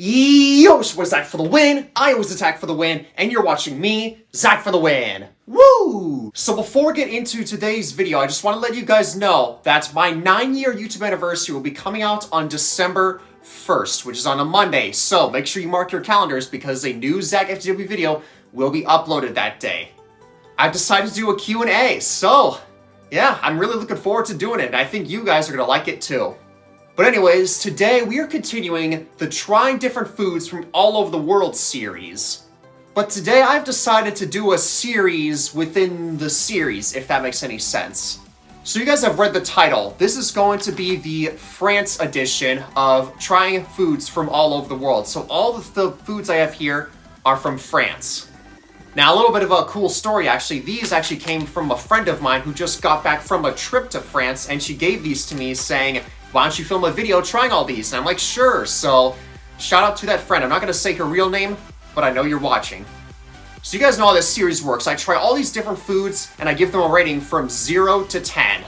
Yo, it's your boy Zach for the win. I always attack for the win, and you're watching me, Zach for the win. Woo! So before we get into today's video, I just want to let you guys know that my 9-year YouTube anniversary will be coming out on December 1st, which is on a Monday. So make sure you mark your calendars because a new Zach FTW video will be uploaded that day. I've decided to do a Q&A, so yeah, I'm really looking forward to doing it, and I think you guys are going to like it too. But anyways, today we are continuing the Trying Different Foods from All Over the World series. But today I've decided to do a series within the series, if that makes any sense. So you guys have read the title. This is going to be the France edition of Trying Foods from All Over the World. So all of the foods I have here are from France. Now, a little bit of a cool story, actually. These actually came from a friend of mine who just got back from a trip to France, and she gave these to me saying, why don't you film a video trying all these? And I'm like, sure. So shout out to that friend. I'm not going to say her real name, but I know you're watching. So you guys know how this series works. I try all these different foods, and I give them a rating from 0 to 10.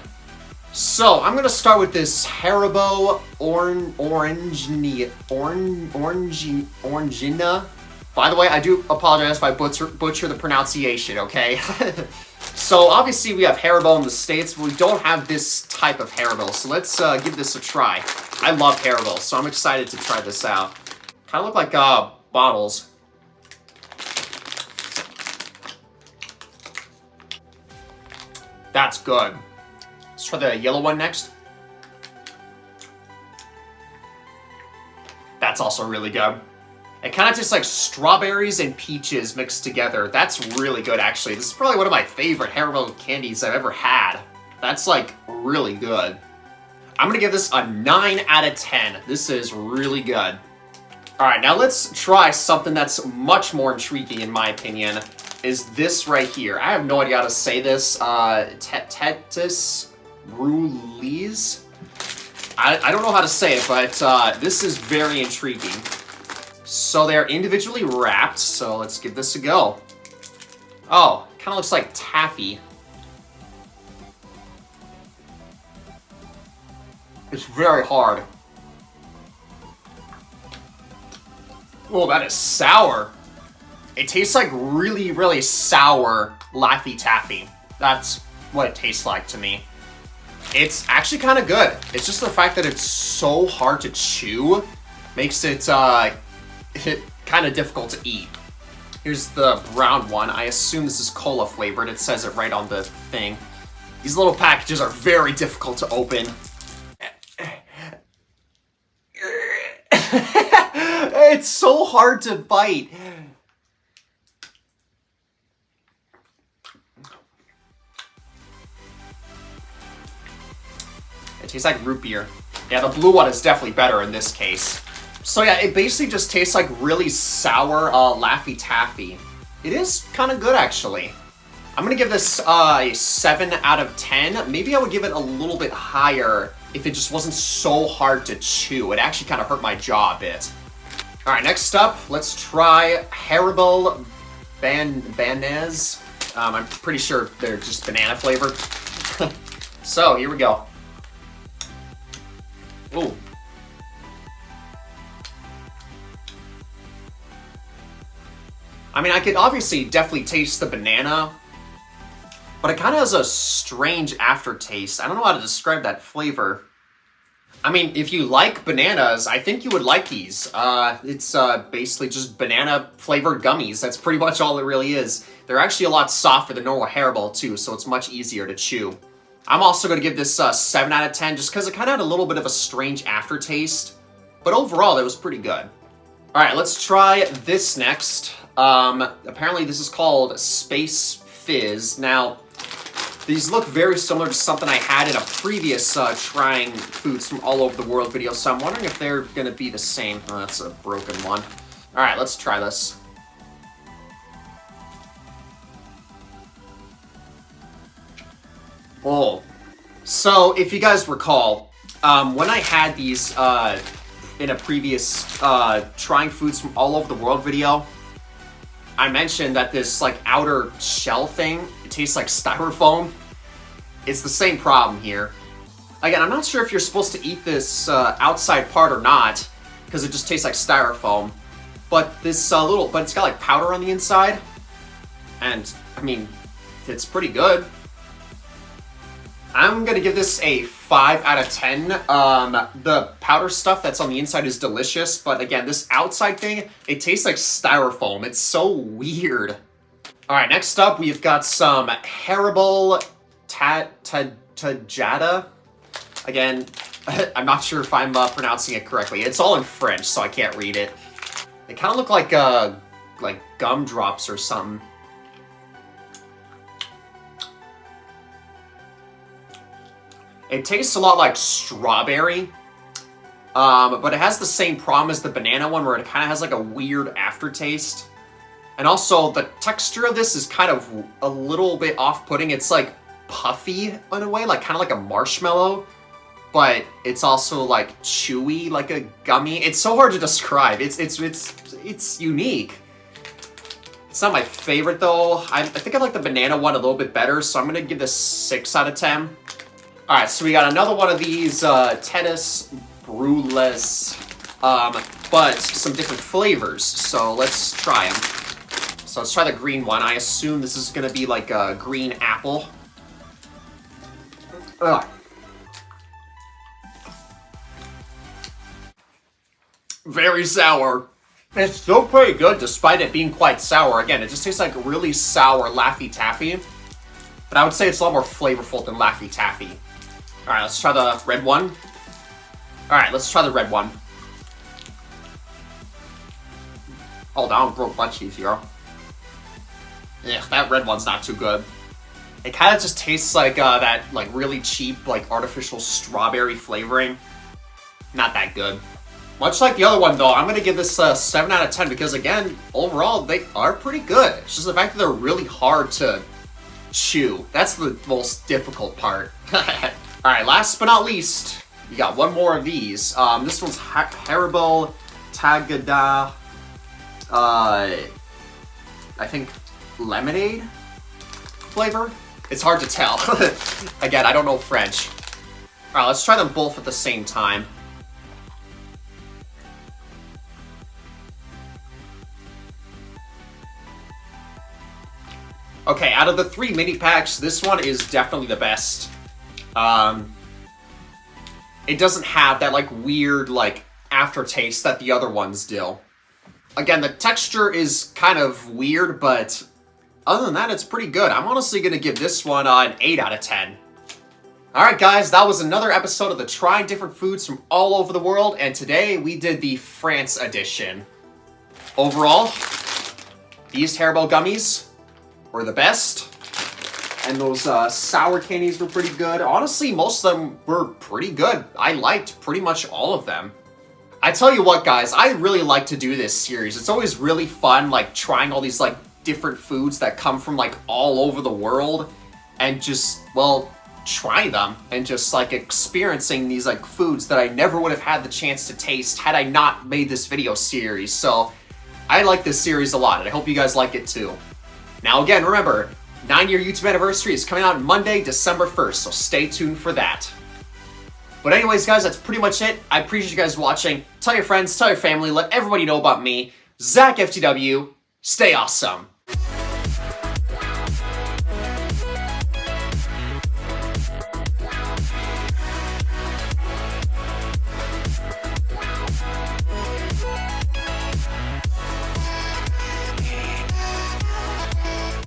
So I'm going to start with this Haribo Orangina. By the way, I do apologize if I butcher the pronunciation, okay? So obviously we have Haribo in the States, but we don't have this type of Haribo. So let's give this a try. I love Haribo, so I'm excited to try this out. Kind of look like bottles. That's good. Let's try the yellow one next. That's also really good. It kind of tastes like strawberries and peaches mixed together. That's really good, actually. This is probably one of my favorite Haribo candies I've ever had. That's, like, really good. I'm gonna give this a 9 out of 10. This is really good. Alright, now let's try something that's much more intriguing, in my opinion, is this right here. I have no idea how to say this. Tetis Roulis? I don't know how to say it, but this is very intriguing. So they're individually wrapped, so let's give this a go. Oh, kind of looks like taffy. It's very hard. Oh, that is sour. It tastes like really, really sour Laffy Taffy. That's what it tastes like to me. It's actually kind of good. It's just the fact that it's so hard to chew makes it kind of difficult to eat. Here's the brown one. I assume this is cola flavored. It says it right on the thing. These little packages are very difficult to open. It's so hard to bite. It tastes like root beer. Yeah, the blue one is definitely better in this case. So yeah, it basically just tastes like really sour Laffy Taffy. It is kind of good, actually. I'm gonna give this a 7 out of 10. Maybe I would give it a little bit higher if it just wasn't so hard to chew. It actually kind of hurt my jaw a bit. All right, next up, let's try Haribo Bananas. I'm pretty sure they're just banana flavored. So here we go. Ooh. I mean, I could obviously definitely taste the banana, but it kind of has a strange aftertaste. I don't know how to describe that flavor. I mean, if you like bananas, I think you would like these. It's basically just banana-flavored gummies. That's pretty much all it really is. They're actually a lot softer than normal Haribo, too, so it's much easier to chew. I'm also going to give this 7 out of 10, just because it kind of had a little bit of a strange aftertaste. But overall, it was pretty good. Alright, let's try this next. Apparently this is called Space Fizz. Now, these look very similar to something I had in a previous Trying Foods from All Over the World video, so I'm wondering if they're gonna be the same. Oh, that's a broken one. Alright, let's try this. Oh. So, if you guys recall, when I had these in a previous Trying Foods from All Over the World video, I mentioned that this, like, outer shell thing, it tastes like styrofoam. It's the same problem here. Again, I'm not sure if you're supposed to eat this outside part or not, because it just tastes like styrofoam. But this but it's got like powder on the inside, and I mean, it's pretty good. I'm gonna give this a 5 out of 10. The powder stuff that's on the inside is delicious, but again, this outside thing, it tastes like styrofoam. It's so weird. All right, next up, we've got some Haribo Tajada. Again, I'm not sure if I'm pronouncing it correctly. It's all in French, so I can't read it. They kind of look like gumdrops or something. It tastes a lot like strawberry, but it has the same problem as the banana one, where it kind of has like a weird aftertaste. And also, the texture of this is kind of a little bit off-putting. It's like puffy in a way, like kind of like a marshmallow, but it's also like chewy, like a gummy. It's so hard to describe. It's unique. It's not my favorite though. I think I like the banana one a little bit better, so I'm gonna give this 6 out of 10. All right, so we got another one of these Tennis Brules, but some different flavors. So let's try them. So let's try the green one. I assume this is gonna be like a green apple. Ugh. Very sour. It's still pretty good despite it being quite sour. Again, it just tastes like really sour Laffy Taffy. But I would say it's a lot more flavorful than Laffy Taffy. Alright, let's try the red one. Alright, let's try the red one. Oh, that one broke butt cheese, yo. Yeah, that red one's not too good. It kind of just tastes like that like really cheap, like artificial strawberry flavoring. Not that good. Much like the other one though, I'm gonna give this a 7 out of 10 because again, overall, they are pretty good. It's just the fact that they're really hard to chew. That's the most difficult part. Alright, last but not least, we got one more of these. This one's Haribo Tagada, I think lemonade flavor? It's hard to tell. Again, I don't know French. Alright, let's try them both at the same time. Okay, out of the 3 mini packs, this one is definitely the best. It doesn't have that like weird like aftertaste that the other ones do. Again, the texture is kind of weird, but other than that, it's pretty good. I'm honestly gonna give this one an 8 out of 10. Alright guys, that was another episode of the Trying Different Foods from All Over the World, and today we did the France edition. Overall, these Haribo gummies were the best, and those sour candies were pretty good. Honestly, most of them were pretty good. I liked pretty much all of them. I tell you what, guys, I really like to do this series. It's always really fun, like, trying all these, like, different foods that come from, like, all over the world, and just, well, try them, and just, like, experiencing these, like, foods that I never would have had the chance to taste had I not made this video series. So, I like this series a lot, and I hope you guys like it too. Now again, remember, 9-year YouTube anniversary is coming out Monday, December 1st, so stay tuned for that. But anyways, guys, that's pretty much it. I appreciate you guys watching. Tell your friends, tell your family, let everybody know about me, Zach FTW. Stay awesome.